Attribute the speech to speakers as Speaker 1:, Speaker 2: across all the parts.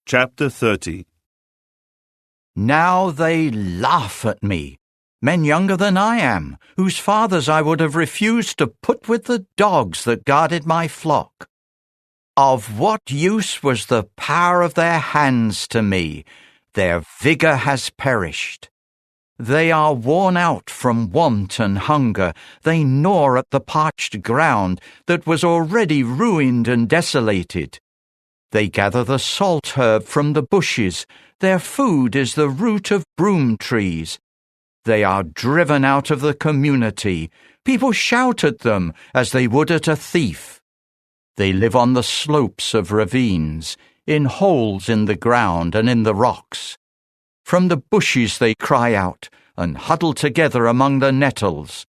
Speaker 1: Chapter 30.
Speaker 2: Now they laugh at me, men younger than I am, whose fathers I would have refused to put with the dogs that guarded my flock. Of what use was the power of their hands to me? Their vigor has perished. They are worn out from want and hunger. They gnaw at the parched ground that was already ruined and desolated. They gather the salt herb from the bushes. Their food is the root of broom trees. They are driven out of the community. People shout at them as they would at a thief. They live on the slopes of ravines, in holes in the ground and in the rocks. From the bushes they cry out and huddle together among the nettles.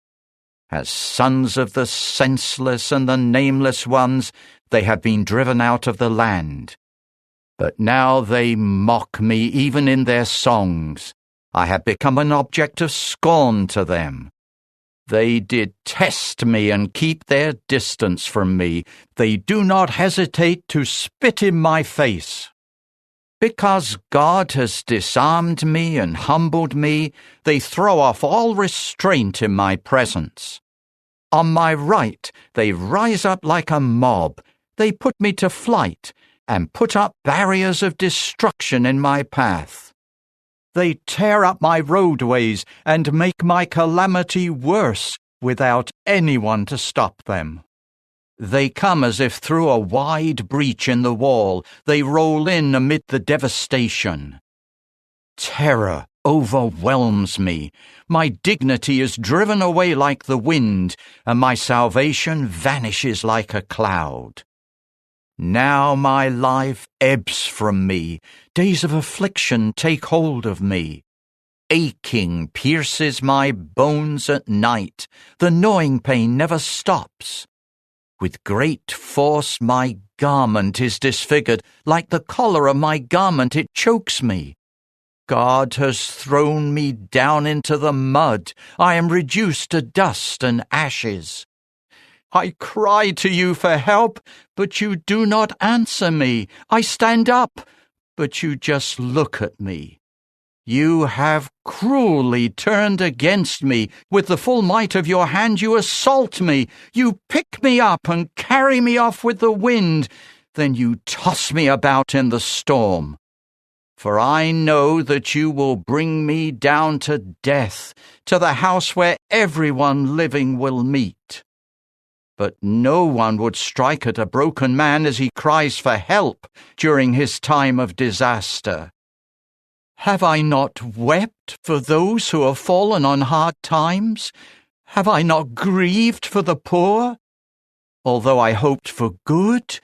Speaker 2: As sons of the senseless and the nameless ones, they have been driven out of the land. But now they mock me even in their songs. I have become an object of scorn to them. They detest me and keep their distance from me. They do not hesitate to spit in my face. Because God has disarmed me and humbled me, they throw off all restraint in my presence. On my right, they rise up like a mob. They put me to flight and put up barriers of destruction in my path. They tear up my roadways and make my calamity worse without anyone to stop them. They come as if through a wide breach in the wall. They roll in amid the devastation. Terror overwhelms me. My dignity is driven away like the wind, and my salvation vanishes like a cloud. Now my life ebbs from me. Days of affliction take hold of me. Aching pierces my bones at night. The gnawing pain never stops. With great force my garment is disfigured. Like the collar of my garment it chokes me. God has thrown me down into the mud. I am reduced to dust and ashes. I cry to you for help, but you do not answer me. I stand up, but you just look at me. You have cruelly turned against me. With the full might of your hand you assault me. You pick me up and carry me off with the wind. Then you toss me about in the storm. For I know that you will bring me down to death, to the house where everyone living will meet. But no one would strike at a broken man as he cries for help during his time of disaster. Have I not wept for those who have fallen on hard times? Have I not grieved for the poor? Although I hoped for good,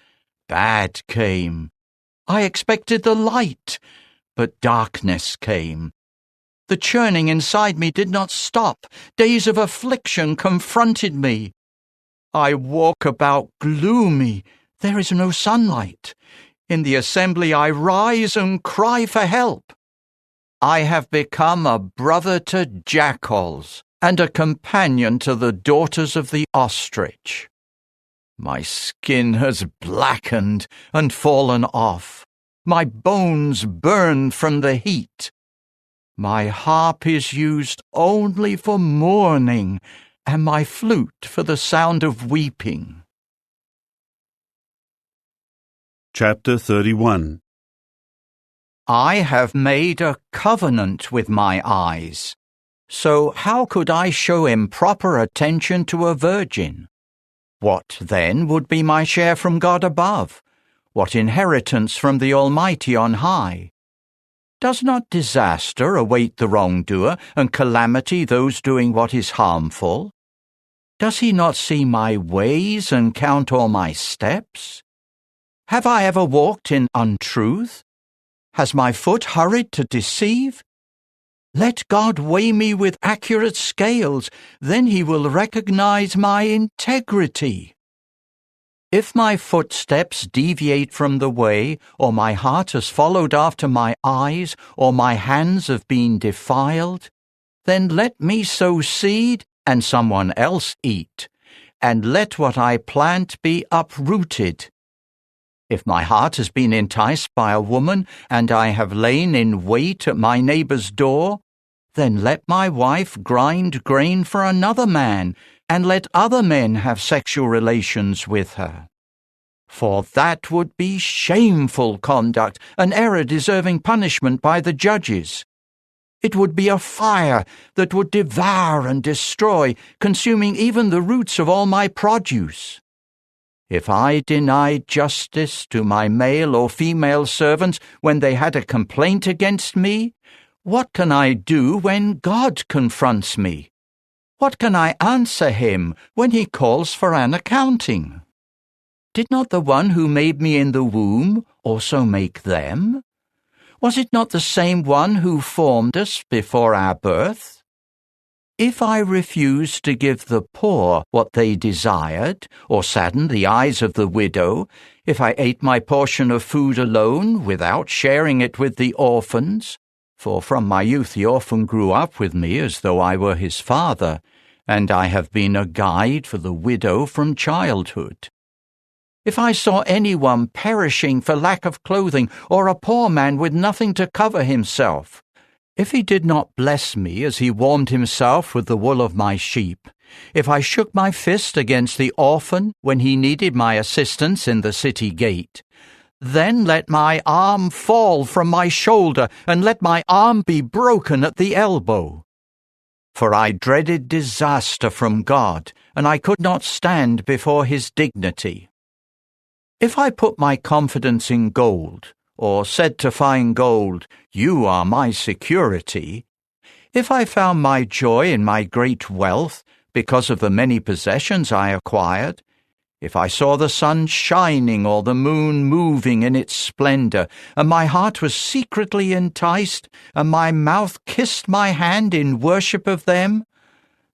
Speaker 2: bad came. I expected the light, but darkness came. The churning inside me did not stop. Days of affliction confronted me. I walk about gloomy. There is no sunlight. In the assembly I rise and cry for help. I have become a brother to jackals and a companion to the daughters of the ostrich. My skin has blackened and fallen off. My bones burn from the heat. My harp is used only for mourning, and my flute for the sound of weeping.
Speaker 1: Chapter 31.
Speaker 2: I have made a covenant with my eyes. So how could I show improper attention to a virgin? What, then, would be my share from God above? What inheritance from the Almighty on high? Does not disaster await the wrongdoer, and calamity those doing what is harmful? Does he not see my ways and count all my steps? Have I ever walked in untruth? Has my foot hurried to deceive? Let God weigh me with accurate scales, then he will recognize my integrity. If my footsteps deviate from the way, or my heart has followed after my eyes, or my hands have been defiled, then let me sow seed and someone else eat, and let what I plant be uprooted. If my heart has been enticed by a woman, and I have lain in wait at my neighbor's door, then let my wife grind grain for another man, and let other men have sexual relations with her. For that would be shameful conduct, an error deserving punishment by the judges. It would be a fire that would devour and destroy, consuming even the roots of all my produce. If I denied justice to my male or female servants when they had a complaint against me, what can I do when God confronts me? What can I answer him when he calls for an accounting? Did not the one who made me in the womb also make them? Was it not the same one who formed us before our birth? If I refused to give the poor what they desired, or saddened the eyes of the widow, if I ate my portion of food alone, without sharing it with the orphans, for from my youth the orphan grew up with me as though I were his father, and I have been a guide for the widow from childhood. If I saw anyone perishing for lack of clothing, or a poor man with nothing to cover himself, if he did not bless me as he warmed himself with the wool of my sheep, if I shook my fist against the orphan when he needed my assistance in the city gate, then let my arm fall from my shoulder, and let my arm be broken at the elbow. For I dreaded disaster from God, and I could not stand before his dignity. If I put my confidence in gold, or said to fine gold, "You are my security," if I found my joy in my great wealth because of the many possessions I acquired, if I saw the sun shining or the moon moving in its splendor, and my heart was secretly enticed, and my mouth kissed my hand in worship of them,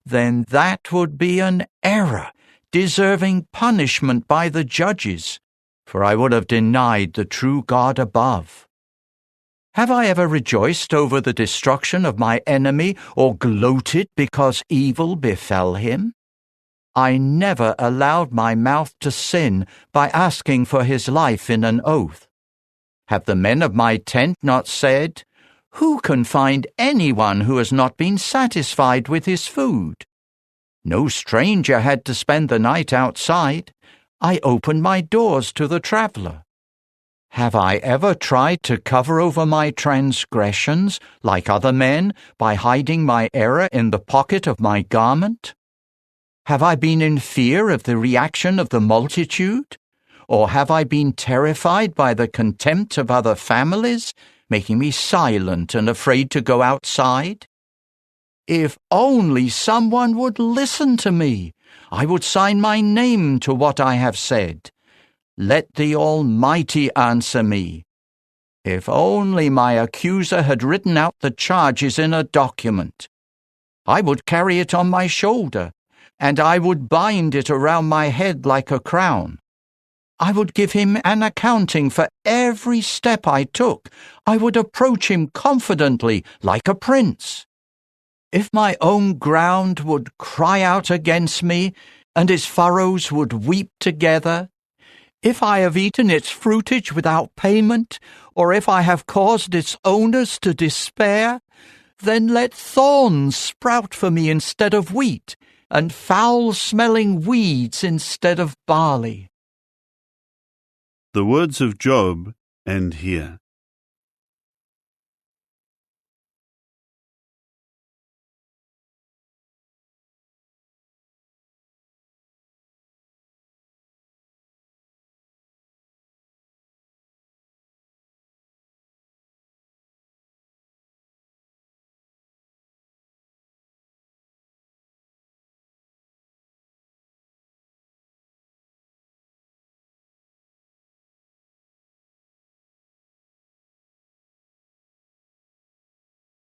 Speaker 2: then that would be an error, deserving punishment by the judges, for I would have denied the true God above. Have I ever rejoiced over the destruction of my enemy, or gloated because evil befell him? I never allowed my mouth to sin by asking for his life in an oath. Have the men of my tent not said, "Who can find anyone who has not been satisfied with his food?" No stranger had to spend the night outside. I opened my doors to the traveler. Have I ever tried to cover over my transgressions, like other men, by hiding my error in the pocket of my garment? Have I been in fear of the reaction of the multitude? Or have I been terrified by the contempt of other families, making me silent and afraid to go outside? If only someone would listen to me, I would sign my name to what I have said. Let the Almighty answer me. If only my accuser had written out the charges in a document. I would carry it on my shoulder, and I would bind it around my head like a crown. I would give him an accounting for every step I took. I would approach him confidently like a prince. If my own ground would cry out against me, and its furrows would weep together, if I have eaten its fruitage without payment, or if I have caused its owners to despair, then let thorns sprout for me instead of wheat, and foul-smelling weeds instead of barley.
Speaker 1: The words of Job end here.